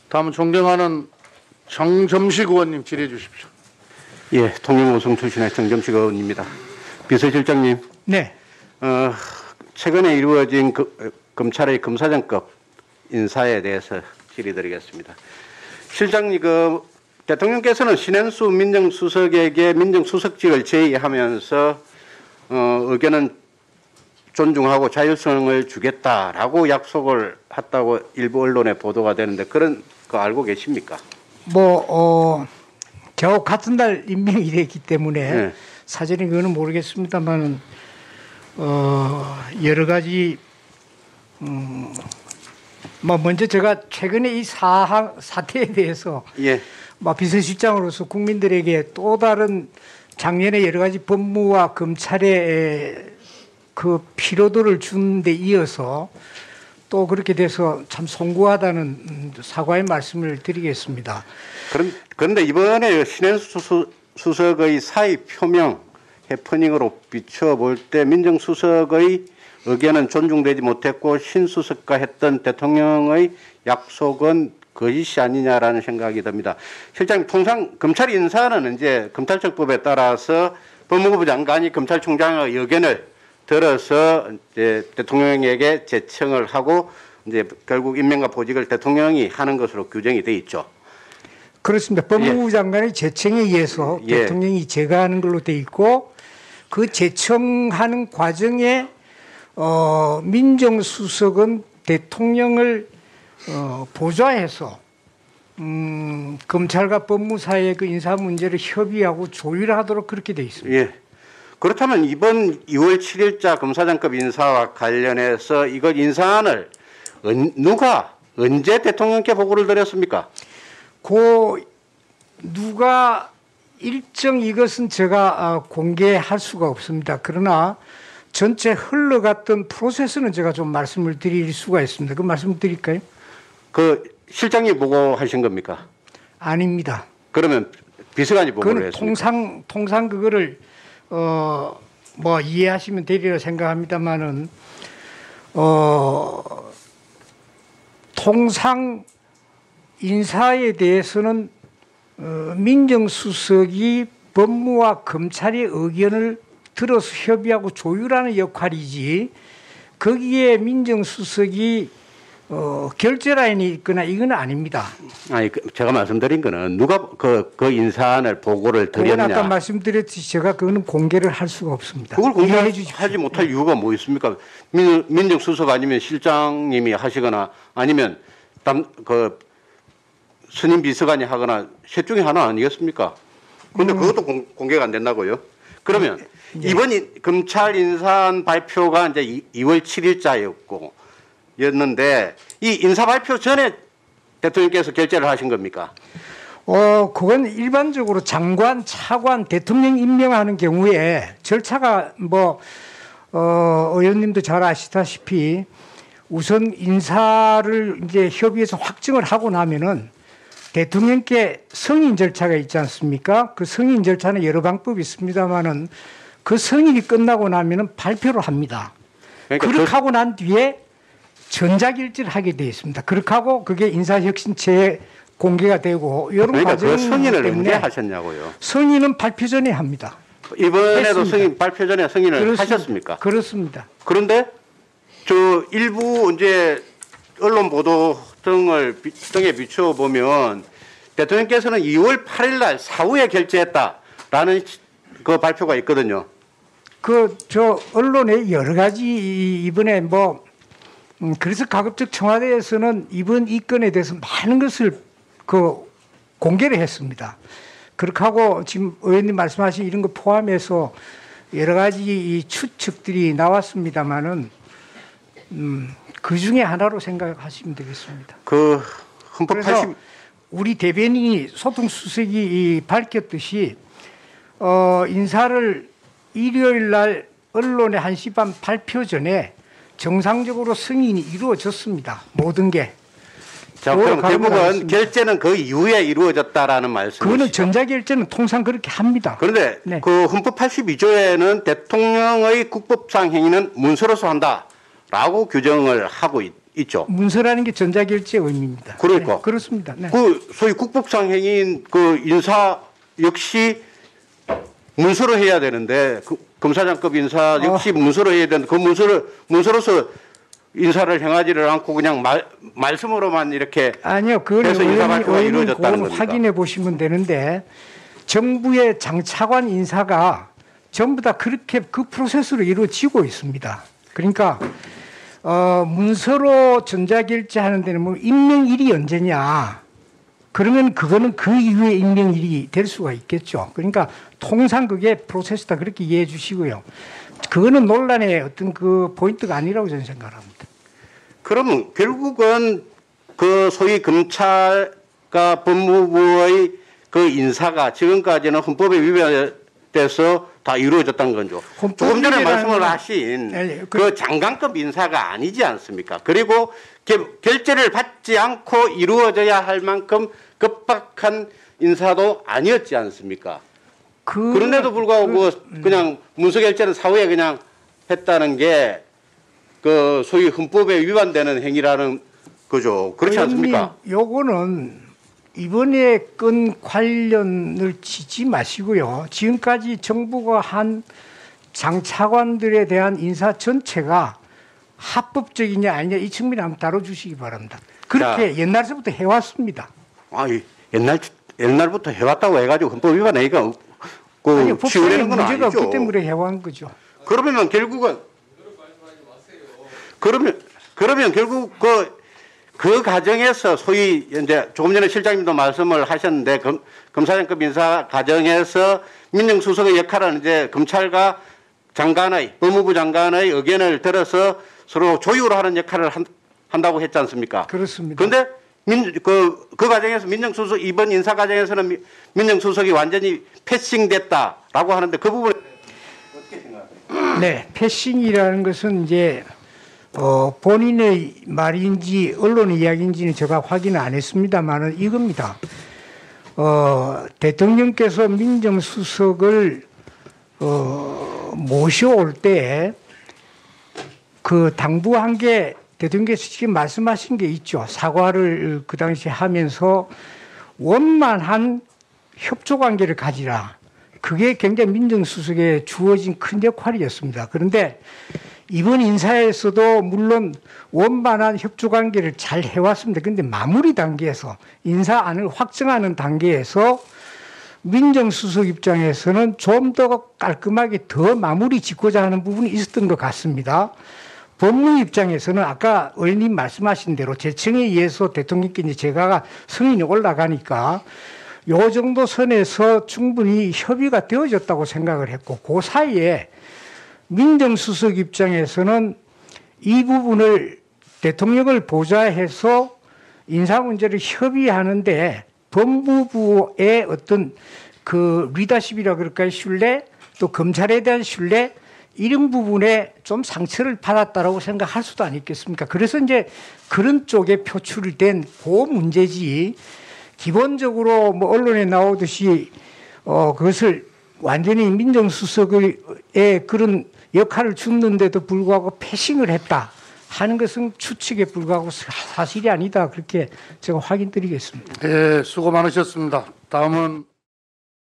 다음은 존경하는 정점식 의원님 질의해 주십시오. 예, 통영오송 출신의 정점식 의원입니다. 비서실장님, 네. 최근에 이루어진 검찰의 검사장급 인사에 대해서 질의드리겠습니다. 실장님, 대통령께서는 신현수 민정수석에게 민정수석직을 제의하면서 의견은 존중하고 자율성을 주겠다라고 약속을 했다고 일부 언론에 보도가 되는데 그런 거 알고 계십니까? 겨우 같은 날 임명이 됐기 때문에 네. 사전에 그거는 모르겠습니다만 여러 가지 먼저 제가 최근에 이 사태에 대해서 예. 비서실장으로서 국민들에게 또 다른 작년에 여러 가지 법무와 검찰의 그 피로도를 준 데 이어서 또 그렇게 돼서 참 송구하다는 사과의 말씀을 드리겠습니다. 그런데 이번에 신현수 수석의 사의 표명 해프닝으로 비춰볼 때 민정수석의 의견은 존중되지 못했고 신수석과 했던 대통령의 약속은 거짓이 아니냐라는 생각이 듭니다. 실장님, 통상 검찰 인사는 이제 검찰청법에 따라서 법무부 장관이 검찰총장의 의견을 들어서 이제 대통령에게 제청을 하고 이제 결국 임명과 보직을 대통령이 하는 것으로 규정이 돼 있죠. 그렇습니다. 법무부 장관의 제청에 의해서 대통령이 제거하는 걸로 돼 있고 그 제청하는 과정에 민정수석은 대통령을 보좌해서 검찰과 법무사의 그 인사 문제를 협의하고 조율하도록 그렇게 돼 있습니다. 예. 그렇다면 이번 2월 7일자 검사장급 인사와 관련해서 이것 인사안을 누가 언제 대통령께 보고를 드렸습니까? 누가 일정 이것은 제가 공개할 수가 없습니다. 그러나 전체 흘러갔던 프로세스는 제가 좀 말씀을 드릴 수가 있습니다. 그 말씀 드릴까요? 그 실장이 보고하신 겁니까? 아닙니다. 그러면 비서관이 보고를 했습니까? 통상 그거를 이해하시면 되리라 생각합니다만은 통상 인사에 대해서는 민정수석이 법무와 검찰의 의견을 들어서 협의하고 조율하는 역할이지 거기에 민정수석이 결재 라인이 있거나 이건 아닙니다. 아니, 제가 말씀드린 거는 누가 그 인사안을 보고를 드렸냐. 아까 말씀드렸듯이 제가 그거는 공개를 할 수가 없습니다. 그걸 공개하지 못할 이유가 뭐 있습니까? 민정수석 아니면 실장님이 하시거나 아니면 선임 비서관이 하거나 셋 중에 하나 아니겠습니까? 그런데 그것도 공개가 안 된다고요? 그러면 이번 검찰 인사안 발표가 이제 2월 7일자였고 였는데 이 인사 발표 전에 대통령께서 결재를 하신 겁니까? 그건 일반적으로 장관, 차관, 대통령 임명하는 경우에 절차가 의원님도 잘 아시다시피 우선 인사를 이제 협의해서 확정을 하고 나면은 대통령께 승인 절차가 있지 않습니까? 그 승인 절차는 여러 방법이 있습니다만은 그 승인이 끝나고 나면은 발표를 합니다. 그렇게 하고 난 뒤에 전자결제를 하게 되어 있습니다. 그렇게 하고 그게 인사혁신체에 공개가 되고 이런 과정 그 승인을 언제 하셨냐고요? 승인은 발표 전에 합니다. 이번에도 발표 전에 승인을 그렇습니다. 하셨습니까? 그렇습니다. 그런데 일부 이제 언론 보도 등에 비춰보면 대통령께서는 2월 8일 날 사후에 결재했다라는 그 발표가 있거든요. 언론에 여러 가지 이번에 그래서 가급적 청와대에서는 이번 이 건에 대해서 많은 것을 공개를 했습니다. 그렇게 하고 지금 의원님 말씀하신 이런 거 포함해서 여러 가지 추측들이 나왔습니다만은 그 중에 하나로 생각하시면 되겠습니다. 그래서 우리 대변인이 소통수석이 밝혔듯이 인사를 일요일 날 언론에 1시 반 발표 전에 정상적으로 승인이 이루어졌습니다. 모든 게. 자, 그럼 대부분 결재는 그 이후에 이루어졌다라는 말씀이시죠? 그거는 전자결재는 통상 그렇게 합니다. 그런데 그 헌법 82조에는 대통령의 국법상 행위는 문서로서 한다라고 규정을 하고 있죠. 문서라는 게 전자결제 의미입니다. 그러니까. 네, 그렇습니다. 네. 그 소위 국법상 행위인 그 인사 역시 문서로 해야 되는데 그 검사장급 인사 역시 문서로 해야 되는데 그 문서로서 인사를 행하지를 않고 그냥 말씀으로만 이렇게 아니요, 그건 해서 인사 발표가 이루어졌다는 그건 겁니까? 확인해 보시면 되는데 정부의 장차관 인사가 전부 다 그렇게 그 프로세스로 이루어지고 있습니다. 그러니까 문서로 전자결제하는 데는 뭐 임명일이 언제냐? 그러면 그거는 그 이후에 임명일이 될 수가 있겠죠. 그러니까 통상 그게 프로세스다 그렇게 이해해 주시고요. 그거는 논란의 어떤 그 포인트가 아니라고 저는 생각합니다. 그러면 결국은 그 소위 검찰과 법무부의 그 인사가 지금까지는 헌법에 위반돼서 다 이루어졌다는 거죠. 조금 전에 말씀을 하신 그 장관급 인사가 아니지 않습니까? 그리고 결재를 받지 않고 이루어져야 할 만큼 급박한 인사도 아니었지 않습니까? 그런데도 불구하고 그냥 문서 결재는 사후에 그냥 했다는 게 그 소위 헌법에 위반되는 행위라는 거죠. 그렇지 않습니까? 요거는 이번에 건 관련을 치지 마시고요. 지금까지 정부가 한 장차관들에 대한 인사 전체가 합법적이냐 아니냐 이 측면을 한번 다뤄주시기 바랍니다. 그렇게 옛날서부터 해왔습니다. 아니 옛날부터 해왔다고 해가지고 헌법 위반 행위가 아니, 그 지우려는 법상에 건 문제가 아니죠. 없기 때문에 해온 거죠. 그러면 결국은 그러면 결국 그 과정에서 소위 이제 조금 전에 실장님도 말씀을 하셨는데 검사장급 인사 과정에서 민정수석의 역할은 이제 검찰과 장관의 법무부 장관의 의견을 들어서 서로 조율하는 역할을 한다고 했지 않습니까? 그렇습니다. 그런데 그 과정에서 민정수석 이번 인사 과정에서는 민정수석이 완전히 패싱됐다라고 하는데 그 부분에 어떻게 생각하세요? 네, 패싱이라는 것은 이제 본인의 말인지 언론의 이야기인지는 제가 확인을 안 했습니다만은 이겁니다. 대통령께서 민정수석을 모셔올 때 그 당부한 게 대통령께서 지금 말씀하신 게 있죠. 사과를 그 당시에 하면서 원만한 협조관계를 가지라. 그게 굉장히 민정수석에 주어진 큰 역할이었습니다. 그런데 이번 인사에서도 물론 원만한 협조관계를 잘 해왔습니다. 그런데 마무리 단계에서 인사안을 확정하는 단계에서 민정수석 입장에서는 좀 더 깔끔하게 더 마무리 짓고자 하는 부분이 있었던 것 같습니다. 법무 입장에서는 아까 의원님 말씀하신 대로 제청에 의해서 대통령께 이제 제가 승인이 올라가니까 요 정도 선에서 충분히 협의가 되어졌다고 생각을 했고 그 사이에 민정수석 입장에서는 이 부분을 대통령을 보좌해서 인사 문제를 협의하는데 법무부의 어떤 그 리더십이라 그럴까요? 신뢰 또 검찰에 대한 신뢰 이런 부분에 좀 상처를 받았다라고 생각할 수도 아니겠습니까? 그래서 이제 그런 쪽에 표출된 그 문제지 기본적으로 뭐 언론에 나오듯이 그것을 완전히 민정수석의 그런 역할을 줬는데도 불구하고 패싱을 했다 하는 것은 추측에 불과하고 사실이 아니다 그렇게 제가 확인드리겠습니다. 네, 수고 많으셨습니다. 다음은